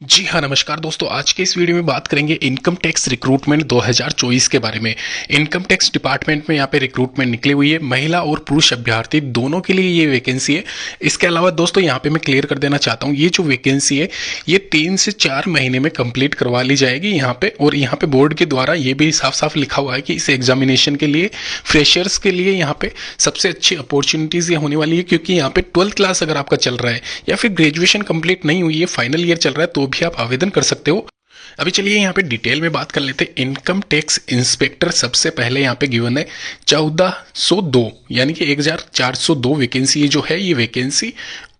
जी हाँ, नमस्कार दोस्तों। आज के इस वीडियो में बात करेंगे इनकम टैक्स रिक्रूटमेंट 2024 के बारे में। इनकम टैक्स डिपार्टमेंट में यहाँ पे रिक्रूटमेंट निकली हुई है। महिला और पुरुष अभ्यर्थी दोनों के लिए ये वैकेंसी है। इसके अलावा दोस्तों यहाँ पे मैं क्लियर कर देना चाहता हूँ, ये जो वैकेंसी है ये 3 से 4 महीने में कंप्लीट करवा ली जाएगी यहाँ पे। और यहाँ पे बोर्ड के द्वारा ये भी साफ साफ लिखा हुआ है कि इस एग्जामिनेशन के लिए फ्रेशर्स के लिए यहाँ पे सबसे अच्छी अपॉर्चुनिटीज ये होने वाली है, क्योंकि यहाँ पे 12th क्लास अगर आपका चल रहा है या फिर ग्रेजुएशन कंप्लीट नहीं हुई है, फाइनल ईयर चल रहा है, तो भी आप आवेदन कर सकते हो। अभी चलिए यहाँ पे डिटेल में बात कर लेते हैं। इनकम टैक्स इंस्पेक्टर सबसे पहले यहाँ पे गिवन है 1402, यानी कि 1402 वैकेंसी जो है, ये वैकेंसी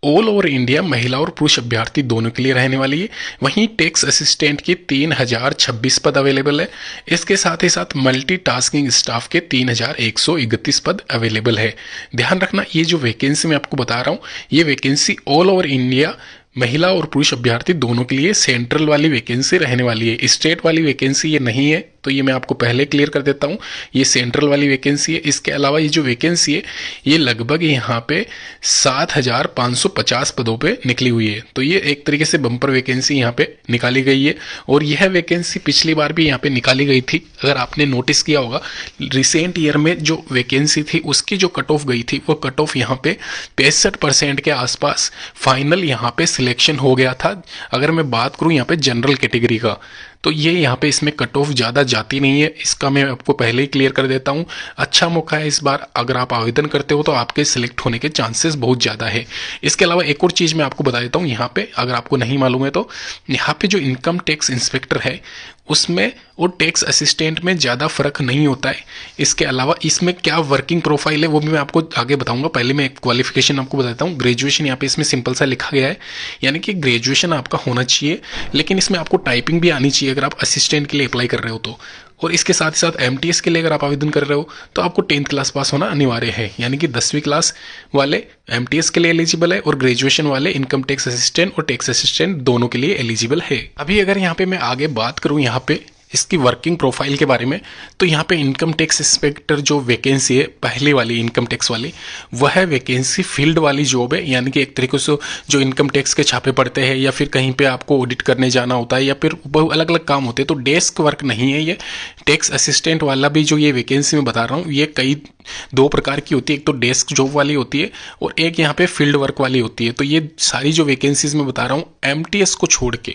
ऑल ओवर इंडिया महिला और पुरुष अभ्यर्थी दोनों के लिए रहने वाली है। वहीं टैक्स असिस्टेंट की 3026 पद अवेलेबल है। इसके साथ ही साथ मल्टीटास्किंग स्टाफ के 3131 पद अवेलेबल है। ध्यान रखना, ये जो वैकेंसी मैं आपको बता रहा हूँ, ये वैकेंसी ऑल ओवर इंडिया महिला और पुरुष अभ्यर्थी दोनों के लिए सेंट्रल वाली वैकेंसी रहने वाली है। स्टेट वाली वैकेंसी ये नहीं है, तो ये मैं आपको पहले क्लियर कर देता हूँ, ये सेंट्रल वाली वैकेंसी है। इसके अलावा ये जो वैकेंसी है ये लगभग यहाँ पे 7550 पदों पे निकली हुई है। तो ये एक तरीके से बम्पर वैकेंसी यहाँ पे निकाली गई है। और यह वैकेंसी पिछली बार भी यहाँ पे निकाली गई थी। अगर आपने नोटिस किया होगा, रिसेंट ईयर में जो वैकेंसी थी उसकी जो कट ऑफ गई थी, वो कट ऑफ यहाँ पे 65% के आसपास फाइनल यहाँ पे सिलेक्शन हो गया था। अगर मैं बात करूँ यहाँ पे जनरल कैटेगरी का, तो ये यहाँ पे इसमें कट ऑफ ज़्यादा जाती नहीं है। इसका मैं आपको पहले ही क्लियर कर देता हूँ। अच्छा मौका है इस बार, अगर आप आवेदन करते हो तो आपके सिलेक्ट होने के चांसेस बहुत ज़्यादा है। इसके अलावा एक और चीज़ मैं आपको बता देता हूँ यहाँ पे, अगर आपको नहीं मालूम है तो, यहाँ पे जो इनकम टैक्स इंस्पेक्टर है उसमें और टैक्स असिस्टेंट में ज़्यादा फर्क नहीं होता है। इसके अलावा इसमें क्या वर्किंग प्रोफाइल है वो भी मैं आपको आगे बताऊंगा। पहले मैं क्वालिफिकेशन आपको बताता हूँ। ग्रेजुएशन यहाँ पे इसमें सिंपल सा लिखा गया है, यानी कि ग्रेजुएशन आपका होना चाहिए, लेकिन इसमें आपको टाइपिंग भी आनी चाहिए अगर आप असिस्टेंट के लिए अप्लाई कर रहे हो तो। और इसके साथ ही साथ एमटीएस के लिए अगर आप आवेदन कर रहे हो तो आपको 10th क्लास पास होना अनिवार्य है, यानी कि 10वीं क्लास वाले एमटीएस के लिए एलिजिबल है और ग्रेजुएशन वाले इनकम टैक्स असिस्टेंट और टैक्स असिस्टेंट दोनों के लिए एलिजिबल है। अभी अगर यहाँ पे मैं आगे बात करूँ यहाँ पे इसकी वर्किंग प्रोफाइल के बारे में, तो यहाँ पे इनकम टैक्स इंस्पेक्टर जो वैकेंसी है पहली वाली इनकम टैक्स वाली, वह वैकेंसी फील्ड वाली जॉब है। यानी कि एक तरीके से जो इनकम टैक्स के छापे पड़ते हैं या फिर कहीं पे आपको ऑडिट करने जाना होता है या फिर अलग अलग काम होते हैं, तो डेस्क वर्क नहीं है। ये टैक्स असिस्टेंट वाला भी जो ये वैकेंसी मैं बता रहा हूँ, ये कई 2 प्रकार की होती है। एक तो डेस्क जॉब वाली होती है और एक यहाँ पे फील्ड वर्क वाली होती है। तो ये सारी जो वैकेंसीज मैं बता रहा हूँ, एमटीएस को छोड़ के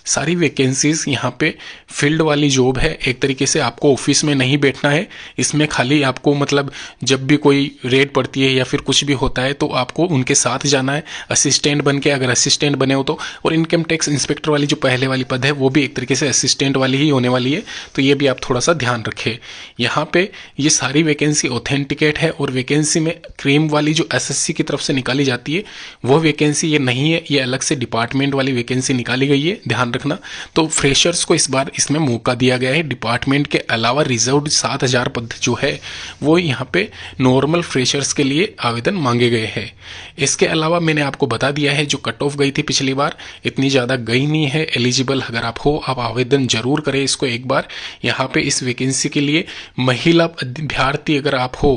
सारी वैकेंसीज यहाँ पे फील्ड वाली जॉब है। एक तरीके से आपको ऑफिस में नहीं बैठना है, इसमें खाली आपको मतलब जब भी कोई रेड पड़ती है या फिर कुछ भी होता है तो आपको उनके साथ जाना है असिस्टेंट बन के, अगर असिस्टेंट बने हो तो। और इनकम टैक्स इंस्पेक्टर वाली जो पहले वाली पद है वो भी एक तरीके से असिस्टेंट वाली ही होने वाली है, तो ये भी आप थोड़ा सा ध्यान रखें। यहाँ पे ये सारी वैकेंसी ऑथेंटिकेट है और वैकेंसी में क्रीम वाली जो एसएससी की तरफ से निकाली जाती है वो वैकेंसी ये नहीं है, ये अलग से डिपार्टमेंट वाली वैकेंसी निकाली गई है, ध्यान रखना। तो फ्रेशर्स को इस बार इसमें मौका दिया गया है। डिपार्टमेंट के अलावा रिजर्व्ड 7000 पद जो है वो यहाँ पे नॉर्मल फ्रेशर्स के लिए आवेदन मांगे गए हैं। इसके अलावा मैंने आपको बता दिया है जो कट ऑफ गई थी पिछली बार, इतनी ज़्यादा गई नहीं है। एलिजिबल अगर आप हो, आप आवेदन जरूर करें इसको एक बार। यहाँ पे इस वैकेंसी के लिए महिला अभ्यर्थी अगर आप हो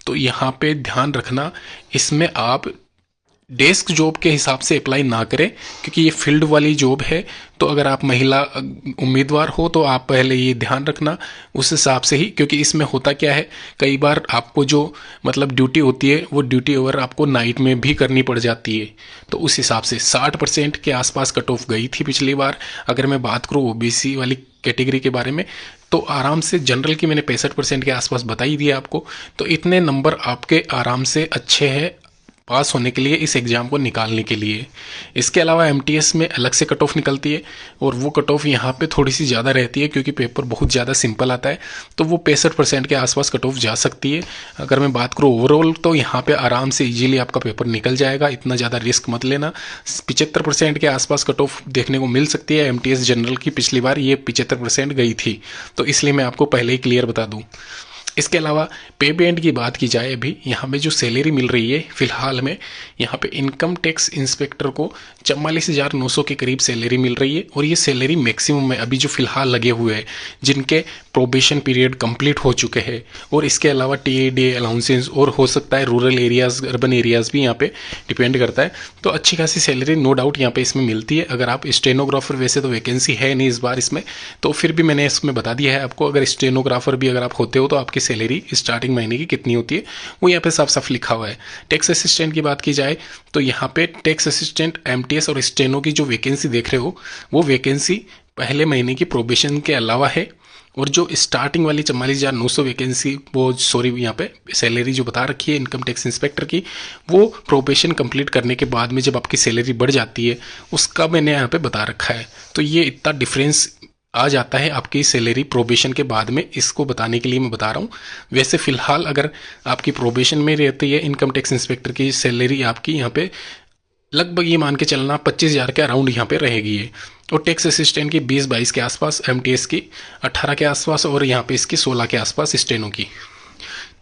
तो यहाँ पे ध्यान रखना, इसमें आप डेस्क जॉब के हिसाब से अप्लाई ना करें, क्योंकि ये फील्ड वाली जॉब है। तो अगर आप महिला उम्मीदवार हो तो आप पहले ये ध्यान रखना उस हिसाब से ही, क्योंकि इसमें होता क्या है, कई बार आपको जो मतलब ड्यूटी होती है वो ड्यूटी ओवर आपको नाइट में भी करनी पड़ जाती है। तो उस हिसाब से 60% के आसपास कट ऑफ गई थी पिछली बार। अगर मैं बात करूँ ओबीसी वाली कैटेगरी के बारे में, तो आराम से जनरल की मैंने 65% के आसपास बता ही दिया आपको। तो इतने नंबर आपके आराम से अच्छे हैं पास होने के लिए, इस एग्ज़ाम को निकालने के लिए। इसके अलावा एमटीएस में अलग से कट ऑफ निकलती है और वो कट ऑफ यहाँ पे थोड़ी सी ज़्यादा रहती है, क्योंकि पेपर बहुत ज़्यादा सिंपल आता है। तो वो 65% के आसपास कट ऑफ जा सकती है। अगर मैं बात करूँ ओवरऑल, तो यहाँ पे आराम से इजीली आपका पेपर निकल जाएगा, इतना ज़्यादा रिस्क मत लेना। 75% के आसपास कट ऑफ देखने को मिल सकती है। एमटीएस जनरल की पिछली बार ये 75% गई थी, तो इसलिए मैं आपको पहले ही क्लियर बता दूँ। इसके अलावा पे बैंड की बात की जाए, अभी यहाँ पे जो सैलरी मिल रही है फिलहाल में, यहाँ पे इनकम टैक्स इंस्पेक्टर को 44,900 के करीब सैलरी मिल रही है। और ये सैलरी मैक्सिमम है अभी जो फिलहाल लगे हुए हैं, जिनके प्रोबेशन पीरियड कंप्लीट हो चुके हैं। और इसके अलावा TAD अलाउंसेस, और हो सकता है रूरल एरियाज़, अर्बन एरियाज़ भी यहाँ पे डिपेंड करता है। तो अच्छी खासी सैलरी नो डाउट यहाँ पे इसमें मिलती है। अगर आप स्टेनोग्राफर, वैसे तो वैकेंसी है नहीं इस बार इसमें, तो फिर भी मैंने इसमें बता दिया है आपको, अगर स्टेनोग्राफर भी अगर आप होते हो तो आपकी सैलरी स्टार्टिंग महीने की कितनी होती है वो यहाँ पे साफ साफ लिखा हुआ है। टैक्स असिस्टेंट की बात की जाए तो यहाँ पे टैक्स असिस्टेंट, MTS और स्टेनो की जो वैकेंसी देख रहे हो, वो वैकेंसी पहले महीने की प्रोबेशन के अलावा है। और जो स्टार्टिंग वाली 44,900 वैकेंसी, वो सॉरी यहाँ पे सैलरी जो बता रखी है इनकम टैक्स इंस्पेक्टर की, वो प्रोबेशन कंप्लीट करने के बाद में जब आपकी सैलरी बढ़ जाती है उसका मैंने यहाँ पे बता रखा है। तो ये इतना डिफरेंस आ जाता है आपकी सैलरी प्रोबेशन के बाद में, इसको बताने के लिए मैं बता रहा हूँ। वैसे फिलहाल अगर आपकी प्रोबेशन में रहती है इनकम टैक्स इंस्पेक्टर की सैलरी, आपकी यहाँ पे लगभग ये मान के चलना 25,000 के अराउंड यहाँ पे रहेगी ये। और टैक्स असिस्टेंट की 20-22 के आसपास, MTS की 18 के आसपास, और यहाँ पे इसकी 16 के आसपास स्टेनो की।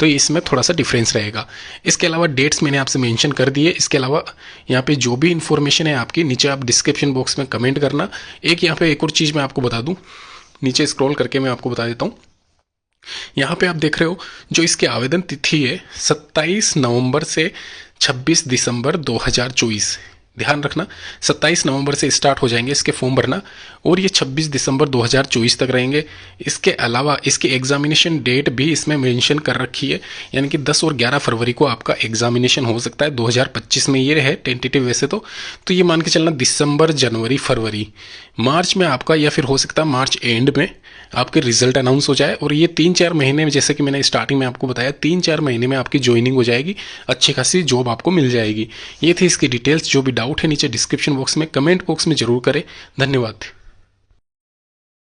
तो इसमें थोड़ा सा डिफरेंस रहेगा। इसके अलावा डेट्स मैंने आपसे मेंशन कर दिए। इसके अलावा यहाँ पे जो भी इन्फॉर्मेशन है आपकी, नीचे आप डिस्क्रिप्शन बॉक्स में कमेंट करना। यहाँ पे एक और चीज़ मैं आपको बता दूँ, नीचे स्क्रॉल करके मैं आपको बता देता हूँ। यहाँ पे आप देख रहे हो जो इसकी आवेदन तिथि है 27 नवंबर से 26 दिसंबर 2024। ध्यान रखना 27 नवंबर से स्टार्ट हो जाएंगे इसके फॉर्म भरना, और ये 26 दिसंबर 2024 तक रहेंगे। इसके अलावा इसकी एग्जामिनेशन डेट भी इसमें मेंशन कर रखी है, यानी कि 10 और 11 फरवरी को आपका एग्जामिनेशन हो सकता है 2025 में। ये है टेंटेटिव वैसे तो ये मान के चलना दिसंबर, जनवरी, फरवरी, मार्च में आपका, या फिर हो सकता है मार्च एंड में आपके रिजल्ट अनाउंस हो जाए। और ये 3-4 महीने में, जैसे कि मैंने स्टार्टिंग में आपको बताया, 3-4 महीने में आपकी ज्वाइनिंग हो जाएगी, अच्छी खासी जॉब आपको मिल जाएगी। ये थी इसकी डिटेल्स। जो भी डाउट है नीचे डिस्क्रिप्शन बॉक्स में, कमेंट बॉक्स में जरूर करें। धन्यवाद।